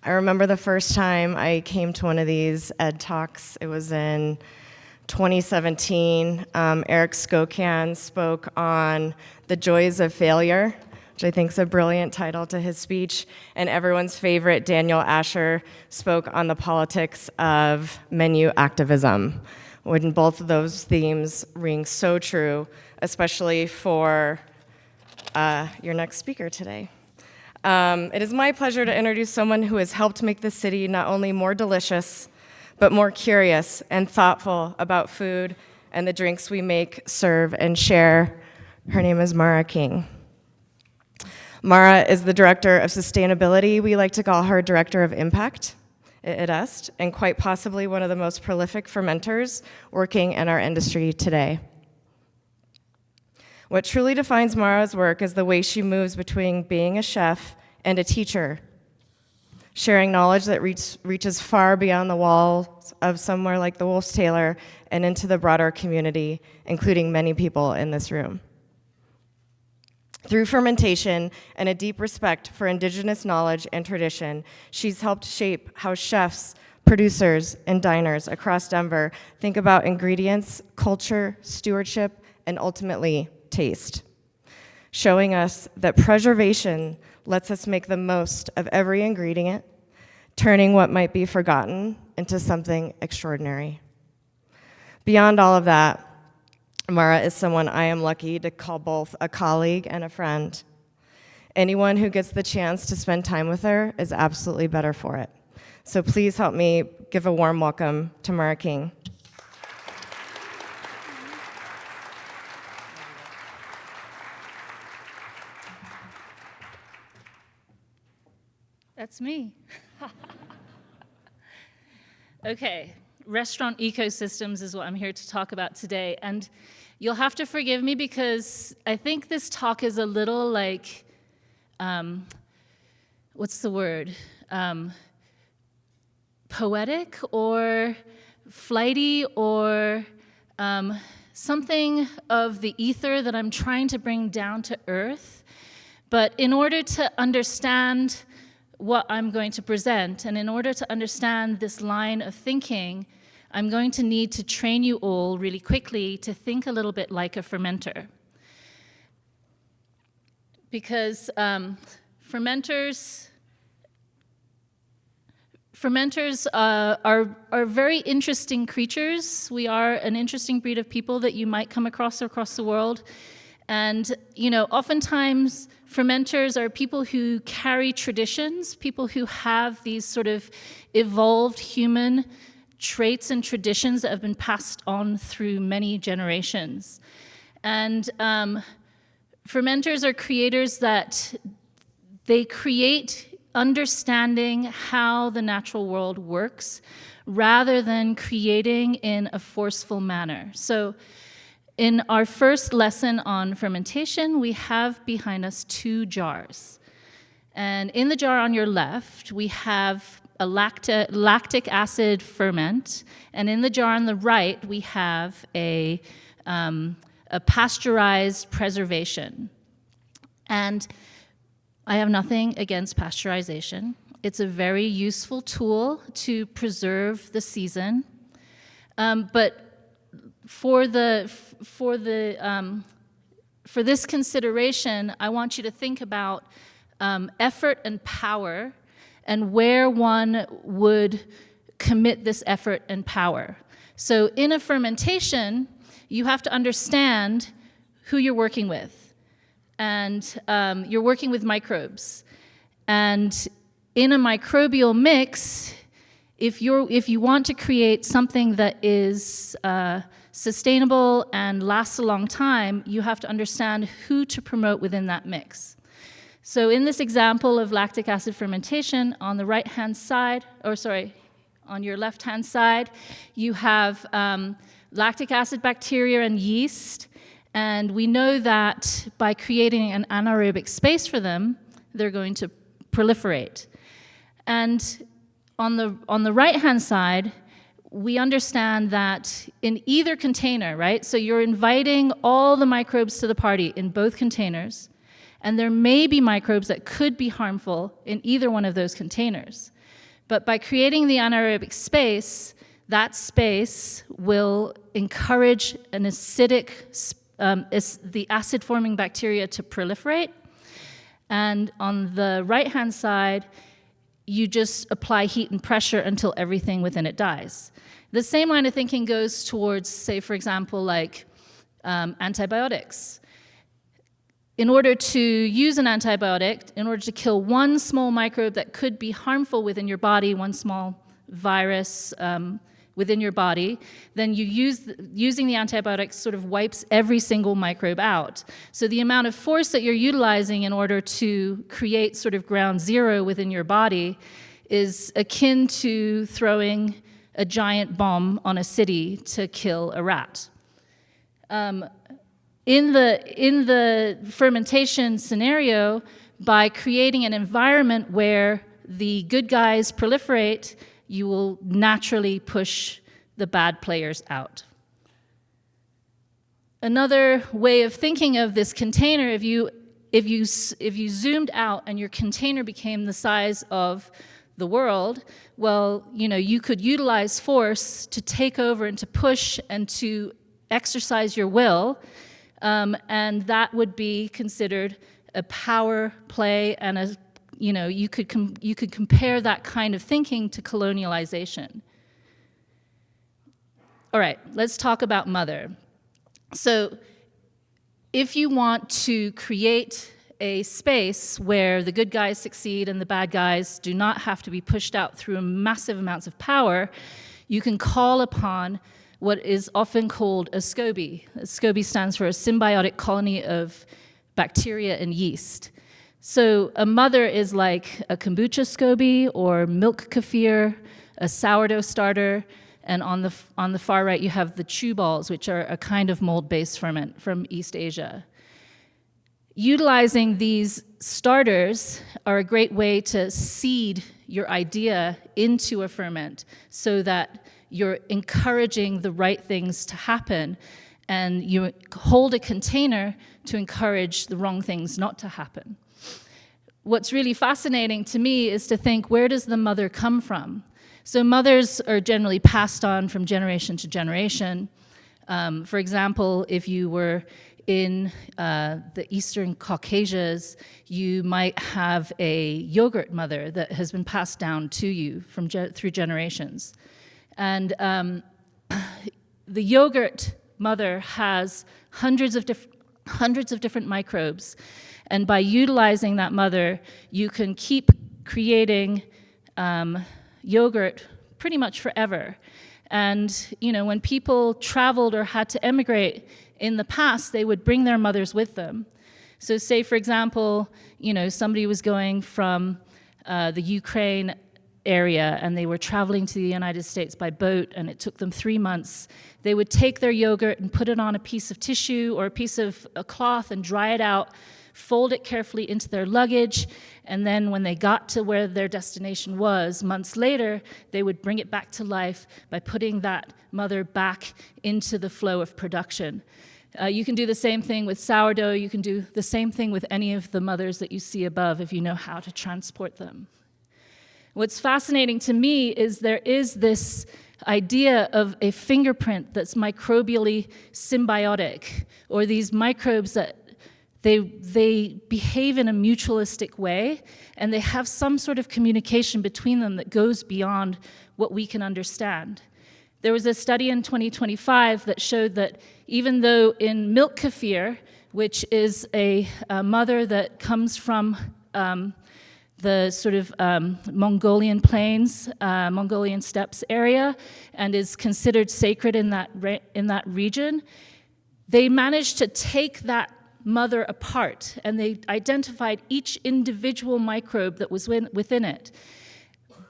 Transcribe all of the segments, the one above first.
I remember the first time I came to one of these Ed Talks. It was in 2017. Eric Skokan spoke on the joys of failure, which I think is a brilliant title to his speech. And everyone's favorite, Daniel Asher, spoke on the politics of menu activism, when both of those themes ring so true, especially for your next speaker today. It is my pleasure to introduce someone who has helped make the city not only more delicious, but more curious and thoughtful about food and the drinks we make, serve, and share. Her name is Mara King. Mara is the Director of Sustainability. We like to call her Director of Impact at Est, and quite possibly one of the most prolific fermenters working in our industry today. What truly defines Mara's work is the way she moves between being a chef and a teacher, sharing knowledge that reaches far beyond the walls of somewhere like the Wolf's Tailor and into the broader community, including many people in this room. Through fermentation and a deep respect for indigenous knowledge and tradition, she's helped shape how chefs, producers, and diners across Denver think about ingredients, culture, stewardship, and ultimately, taste, showing us that preservation lets us make the most of every ingredient, turning what might be forgotten into something extraordinary. Beyond all of that, Mara is someone I am lucky to call both a colleague and a friend. Anyone who gets the chance to spend time with her is absolutely better for it. So please help me give a warm welcome to Mara King. That's me. Okay, restaurant ecosystems is what I'm here to talk about today. And you'll have to forgive me because I think this talk is a little like, what's the word? Poetic or flighty or something of the ether that I'm trying to bring down to earth. But in order to understand what I'm going to present, and in order to understand this line of thinking, I'm going to need to train you all really quickly to think a little bit like a fermenter. Because fermenters are very interesting creatures. We are an interesting breed of people that you might come across the world. And, you know, oftentimes fermenters are people who carry traditions, people who have these sort of evolved human traits and traditions that have been passed on through many generations. And fermenters are creators that they create understanding how the natural world works rather than creating in a forceful manner. So in our first lesson on fermentation, we have behind us 2 jars. And in the jar on your left, we have a lactic acid ferment. And in the jar on the right, we have a pasteurized preservation. And I have nothing against pasteurization. It's a very useful tool to preserve the season. But for this consideration, I want you to think about effort and power and where one would commit this effort and power. So in a fermentation, you have to understand who you're working with. And you're working with microbes. And in a microbial mix, if you want to create something that is sustainable and lasts a long time, you have to understand who to promote within that mix. So in this example of lactic acid fermentation, on the right-hand side, on your left-hand side, you have lactic acid bacteria and yeast, and we know that by creating an anaerobic space for them, they're going to proliferate. And on the right-hand side, we understand that in either container, right? So you're inviting all the microbes to the party in both containers, and there may be microbes that could be harmful in either one of those containers. But by creating the anaerobic space, that space will encourage an acidic, the acid-forming bacteria to proliferate. And on the right-hand side, you just apply heat and pressure until everything within it dies. The same line of thinking goes towards, say, for example, like antibiotics. In order to use an antibiotic, in order to kill one small microbe that could be harmful within your body, one small virus within your body, then using the antibiotic sort of wipes every single microbe out. So the amount of force that you're utilizing in order to create sort of ground zero within your body is akin to throwing a giant bomb on a city to kill a rat. In the fermentation scenario, by creating an environment where the good guys proliferate, you will naturally push the bad players out. Another way of thinking of this container, if you zoomed out and your container became the size of the world, well, you could utilize force to take over and to push and to exercise your will, and that would be considered a power play, and you could compare that kind of thinking to colonialization. All right, let's talk about mother. So if you want to create a space where the good guys succeed and the bad guys do not have to be pushed out through massive amounts of power, you can call upon what is often called a SCOBY. A SCOBY stands for a symbiotic colony of bacteria and yeast. So a mother is like a kombucha SCOBY or milk kefir, a sourdough starter, and on the far right you have the chew balls, which are a kind of mold-based ferment from East Asia. Utilizing these starters are a great way to seed your idea into a ferment so that you're encouraging the right things to happen, and you hold a container to encourage the wrong things not to happen. What's really fascinating to me is to think, where does the mother come from? So mothers are generally passed on from generation to generation. For example, if you were in the Eastern Caucasias, you might have a yogurt mother that has been passed down to you through generations. And the yogurt mother has hundreds of different microbes, and by utilizing that mother, you can keep creating yogurt pretty much forever. And when people traveled or had to emigrate in the past, they would bring their mothers with them. So say, for example, somebody was going from the Ukraine area and they were traveling to the United States by boat, and it took them 3 months. They would take their yogurt and put it on a piece of tissue or a piece of a cloth and dry it out, fold it carefully into their luggage, and then when they got to where their destination was, months later, they would bring it back to life by putting that mother back into the flow of production. You can do the same thing with sourdough. You can do the same thing with any of the mothers that you see above if you know how to transport them. What's fascinating to me is there is this idea of a fingerprint that's microbially symbiotic, or these microbes that they behave in a mutualistic way, and they have some sort of communication between them that goes beyond what we can understand. There was a study in 2025 that showed that even though in milk kefir, which is a mother that comes from the sort of Mongolian plains, Mongolian steppes area, and is considered sacred in that region, they managed to take that mother apart, and they identified each individual microbe that was within it.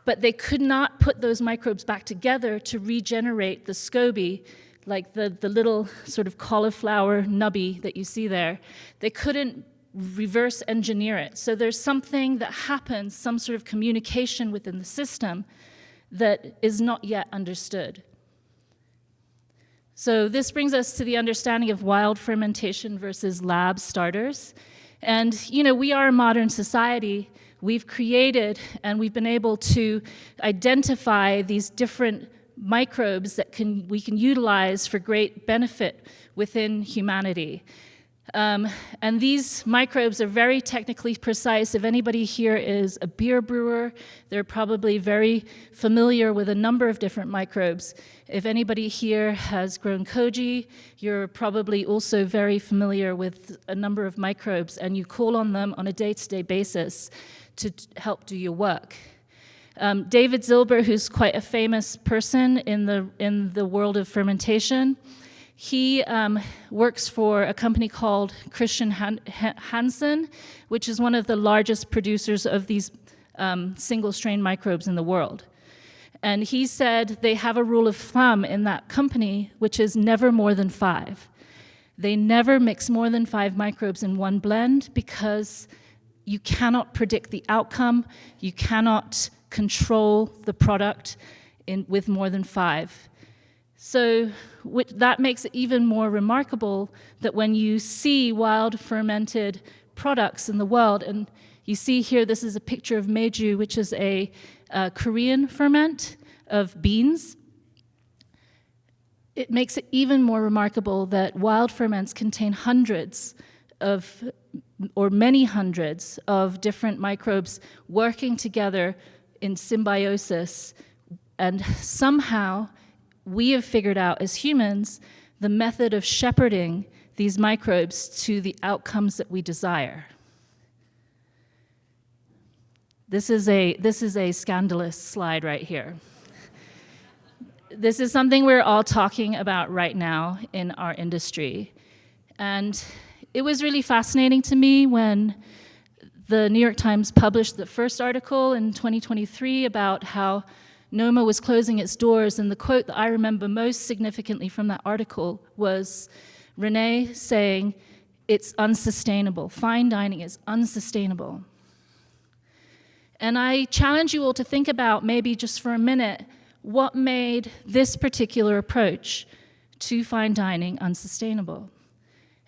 But they could not put those microbes back together to regenerate the SCOBY, like the little sort of cauliflower nubby that you see there. They couldn't reverse engineer it. So there's something that happens, some sort of communication within the system that is not yet understood. So this brings us to the understanding of wild fermentation versus lab starters. And we are a modern society we've created and we've been able to identify these different microbes that we can utilize for great benefit within humanity. And these microbes are very technically precise. If anybody here is a beer brewer, they're probably very familiar with a number of different microbes. If anybody here has grown koji, you're probably also very familiar with a number of microbes, and you call on them on a day-to-day basis to help do your work. David Zilber, who's quite a famous person in the world of fermentation, he works for a company called Christian Hansen, which is one of the largest producers of these single-strain microbes in the world. And he said they have a rule of thumb in that company, which is never more than 5. They never mix more than 5 microbes in one blend because you cannot predict the outcome, you cannot control the product with more than 5. So that makes it even more remarkable that when you see wild fermented products in the world, and you see here, this is a picture of meju, which is a Korean ferment of beans. It makes it even more remarkable that wild ferments contain hundreds of, or many hundreds of different microbes working together in symbiosis, and somehow we have figured out as humans the method of shepherding these microbes to the outcomes that we desire. This is a scandalous slide right here. This is something we're all talking about right now in our industry. And it was really fascinating to me when the New York Times published the first article in 2023 about how Noma was closing its doors, and the quote that I remember most significantly from that article was Renee saying, "It's unsustainable. Fine dining is unsustainable." And I challenge you all to think about, maybe just for a minute, what made this particular approach to fine dining unsustainable.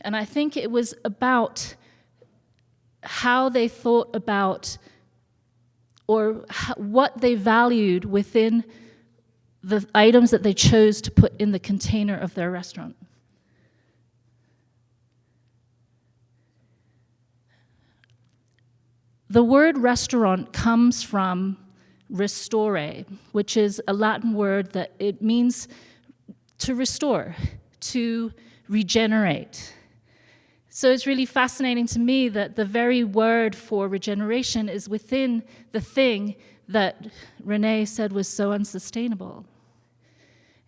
And I think it was about how they thought about, or what they valued within the items that they chose to put in the container of their restaurant. The word restaurant comes from restore, which is a Latin word that it means to restore, to regenerate. So it's really fascinating to me that the very word for regeneration is within the thing that Renee said was so unsustainable.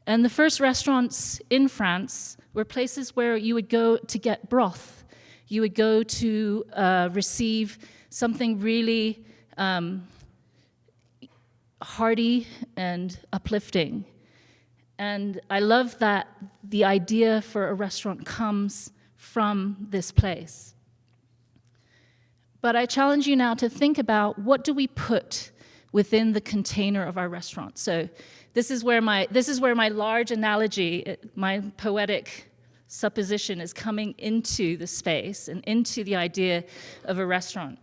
And the first restaurants in France were places where you would go to get broth. You would go to receive something really hearty and uplifting. And I love that the idea for a restaurant comes from this place. But I challenge you now to think about, what do we put within the container of our restaurant? So this is where my large analogy, my poetic supposition is coming into the space and into the idea of a restaurant.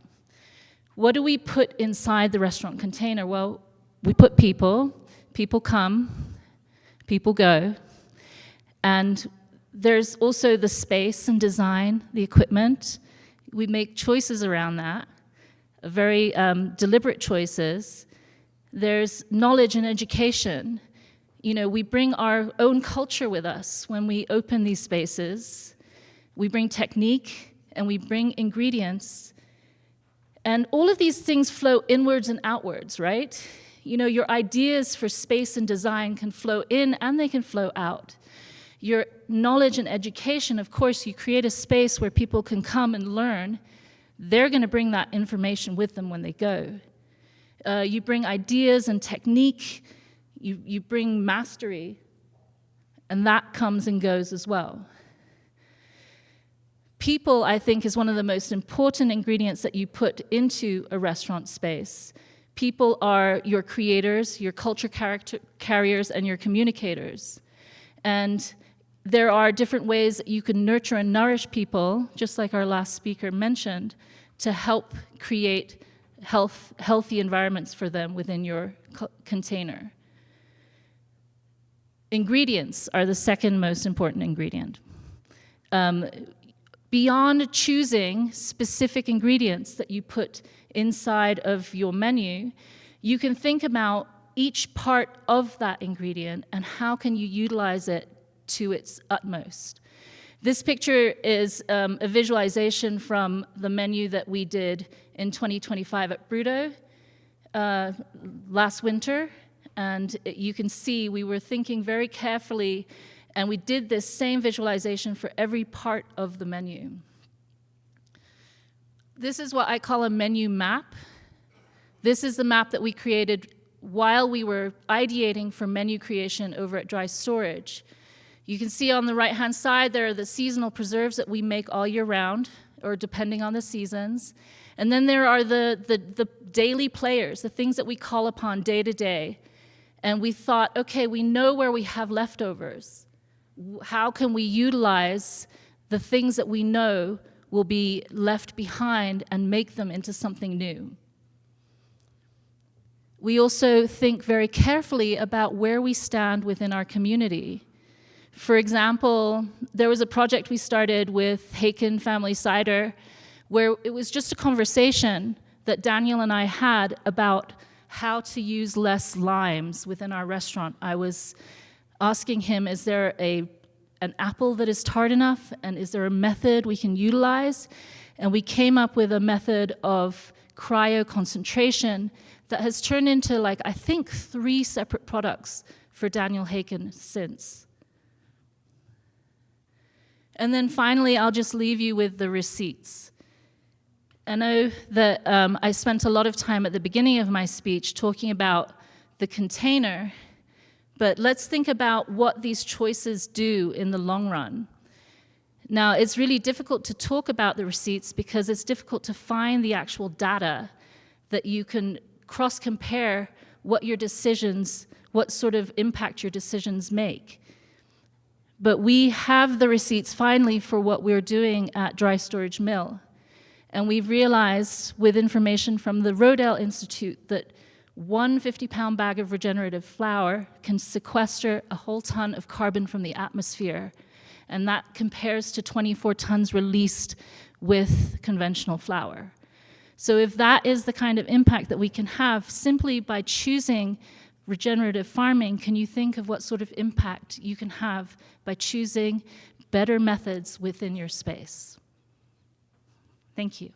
What do we put inside the restaurant container? Well, we put people. People come, people go, and there's also the space and design, the equipment. We make choices around that, very deliberate choices. There's knowledge and education. You know, we bring our own culture with us when we open these spaces. We bring technique and we bring ingredients. And all of these things flow inwards and outwards, right? You know, your ideas for space and design can flow in and they can flow out. Your knowledge and education, of course, you create a space where people can come and learn. They're going to bring that information with them when they go. You bring ideas and technique. You bring mastery, and that comes and goes as well. People, I think, is one of the most important ingredients that you put into a restaurant space. People are your creators, your culture carriers, and your communicators. And there are different ways that you can nurture and nourish people, just like our last speaker mentioned, to help create healthy environments for them within your container. Ingredients are the second most important ingredient. Beyond choosing specific ingredients that you put inside of your menu, you can think about each part of that ingredient and how can you utilize it to its utmost. This picture is a visualization from the menu that we did in 2025 at Bruto last winter. And you can see we were thinking very carefully, and we did this same visualization for every part of the menu. This is what I call a menu map. This is the map that we created while we were ideating for menu creation over at Dry Storage. You can see on the right-hand side there are the seasonal preserves that we make all year round, or depending on the seasons. And then there are the daily players, the things that we call upon day to day. And we thought, okay, we know where we have leftovers. How can we utilize the things that we know will be left behind and make them into something new? We also think very carefully about where we stand within our community. For example, there was a project we started with Haken Family Cider where it was just a conversation that Daniel and I had about how to use less limes within our restaurant. I was asking him, is there an apple that is tart enough, and is there a method we can utilize? And we came up with a method of cryo-concentration that has turned into, like, I think 3 separate products for Daniel Haken since. And then finally, I'll just leave you with the receipts. I know that I spent a lot of time at the beginning of my speech talking about the container, but let's think about what these choices do in the long run. Now, it's really difficult to talk about the receipts because it's difficult to find the actual data that you can cross-compare what your decisions, what sort of impact your decisions make. But we have the receipts finally for what we're doing at Dry Storage Mill. And we've realized with information from the Rodale Institute that 1 50-pound bag of regenerative flour can sequester a whole ton of carbon from the atmosphere. And that compares to 24 tons released with conventional flour. So if that is the kind of impact that we can have simply by choosing regenerative farming, can you think of what sort of impact you can have by choosing better methods within your space? Thank you.